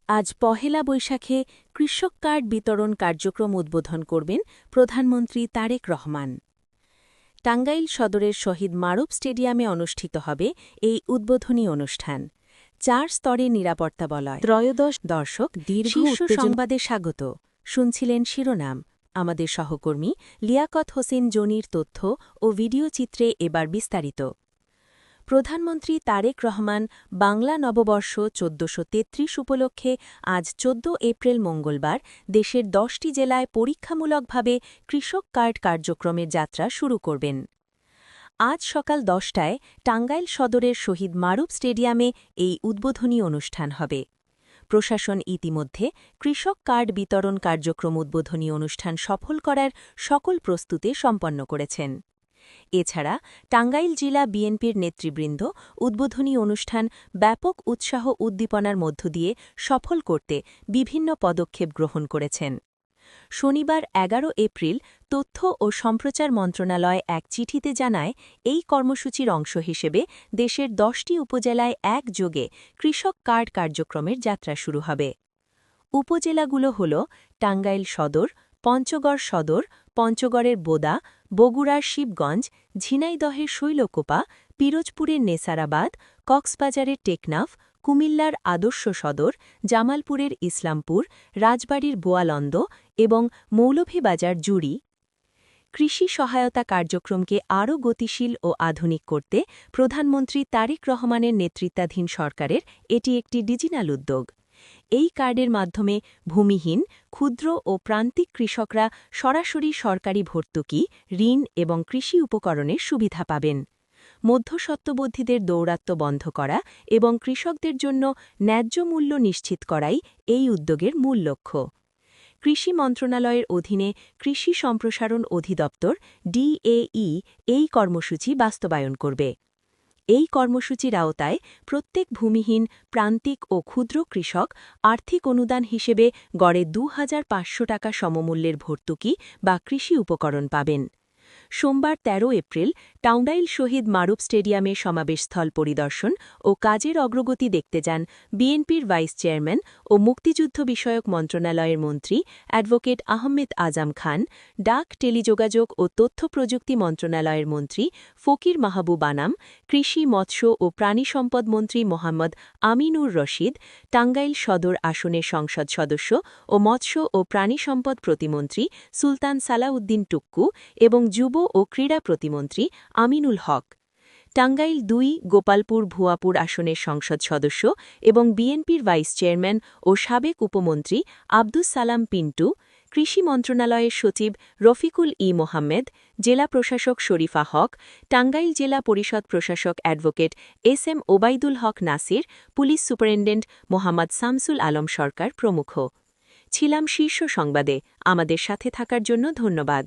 আজ পহেলা বৈশাখে কৃষক কার্ড বিতরণ কার্যক্রম উদ্বোধন করবেন প্রধানমন্ত্রী তারেক রহমান। টাঙ্গাইল সদরের শহীদ মারুফ স্টেডিয়ামে অনুষ্ঠিত হবে এই উদ্বোধনী অনুষ্ঠান। 4 স্তরে নিরাপত্তা বলয়। ত্রয়োদশ দর্শক শীর্ষ সংবাদে স্বাগত। শুনছিলেন শিরোনাম। আমাদের সহকর্মী লিয়াকত হোসেন জনির তথ্য ও ভিডিও চিত্রে এবার বিস্তারিত। প্রধানমন্ত্রী তারেক রহমান বাংলা নববর্ষ ১৪৩৩ উপলক্ষে আজ ১৪ এপ্রিল মঙ্গলবার দেশের 10টি জেলায় পরীক্ষামূলকভাবে কৃষক কার্ড কার্যক্রমের যাত্রা শুরু করবেন। আজ সকাল 10টায় টাঙ্গাইল সদরের শহীদ মারুফ স্টেডিয়ামে এই উদ্বোধনী অনুষ্ঠান হবে। প্রশাসন ইতিমধ্যে কৃষক কার্ড বিতরণ কার্যক্রম উদ্বোধনী অনুষ্ঠান সফল করার সকল প্রস্তুতি সম্পন্ন করেছেন। এছাড়া টাঙ্গাইল জেলা বিএনপির নেতৃবৃন্দ উদ্বোধনী অনুষ্ঠান ব্যাপক উৎসাহ উদ্দীপনার মধ্য দিয়ে সফল করতে বিভিন্ন পদক্ষেপ গ্রহণ করেছেন। শনিবার ১১ এপ্রিল তথ্য ও সম্প্রচার মন্ত্রণালয় এক চিঠিতে জানায়, এই কর্মসূচির অংশ হিসেবে দেশের 10টি উপজেলায় একযোগে কৃষক কার্ড কার্যক্রমের যাত্রা শুরু হবে। উপজেলাগুলো হল টাঙ্গাইল সদর, পঞ্চগড় সদর, পঞ্চগড়ের বোদা, বগুড়ার শিবগঞ্জ, ঝিনাইদহের শৈলকুপা, পিরোজপুরের নেসারাবাদ, কক্সবাজারের টেকনাফ, কুমিল্লার আদর্শ সদর, জামালপুরের ইসলামপুর, রাজবাড়ীর বোয়ালন্দ এবং মৌলভীবাজার জুড়ি। কৃষি সহায়তা কার্যক্রমকে আরও গতিশীল ও আধুনিক করতে প্রধানমন্ত্রী তারেক রহমানের নেতৃত্বাধীন সরকারের এটি একটি ডিজিটাল উদ্যোগ। এই কার্ডের মাধ্যমে ভূমিহীন, ক্ষুদ্র ও প্রান্তিক কৃষকরা সরাসরি সরকারি ভর্তুকি, ঋণ এবং কৃষি উপকরণের সুবিধা পাবেন। মধ্যস্বত্ববুদ্ধিদের দৌরাত্ম্য বন্ধ করা এবং কৃষকদের জন্য ন্যায্য মূল্য নিশ্চিত করাই এই উদ্যোগের মূল লক্ষ্য। কৃষি মন্ত্রণালয়ের অধীনে কৃষি সম্প্রসারণ অধিদপ্তর DAE এই কর্মসূচি বাস্তবায়ন করবে। এই কর্মসূচির আওতায় প্রত্যেক ভূমিহীন, প্রান্তিক ও ক্ষুদ্র কৃষক আর্থিক অনুদান হিসেবে গড়ে ২৫০০ টাকা সমমূল্যের ভর্তুকি বা কৃষি উপকরণ পাবেন। সোমবার ১৩ এপ্রিল টাঙ্গাইল শহীদ মারুফ স্টেডিয়ামে সমাবেশস্থল পরিদর্শন ও কাজের অগ্রগতি দেখতে যান বিএনপির ভাইস চেয়ারম্যান ও মুক্তিযুদ্ধ বিষয়ক মন্ত্রণালয়ের মন্ত্রী অ্যাডভোকেট আহমেদ আজম খান, ডাক, টেলিযোগাযোগ ও তথ্য প্রযুক্তি মন্ত্রণালয়ের মন্ত্রী ফকির মাহবুব আনাম, কৃষি, মৎস্য ও প্রাণী সম্পদ মন্ত্রী মোহাম্মদ আমিনুর রশিদ, টাঙ্গাইল সদর আসনের সংসদ সদস্য ও মৎস্য ও প্রাণী সম্পদ প্রতিমন্ত্রী সুলতান সালাউদ্দিন টুক্কু এবং যুব ও ক্রীড়া প্রতিমন্ত্রী আমিনুল হক। টাঙ্গাইল ২ গোপালপুর ভুয়াপুর আসনের সংসদ সদস্য এবং বিএনপির ভাইস চেয়ারম্যান ও সাবেক উপমন্ত্রী আব্দুস সালাম পিন্টু, কৃষি মন্ত্রণালয়ের সচিব রফিকুল মোহাম্মেদ, জেলা প্রশাসক শরীফা হক, টাঙ্গাইল জেলা পরিষদ প্রশাসক অ্যাডভোকেট SM ওবায়দুল হক নাসির, পুলিশ সুপারিনটেন্ডেন্ট মোহাম্মদ শামসুল আলম সরকার প্রমুখ। ছিলাম শীর্ষ সংবাদে। আমাদের সাথে থাকার জন্য ধন্যবাদ।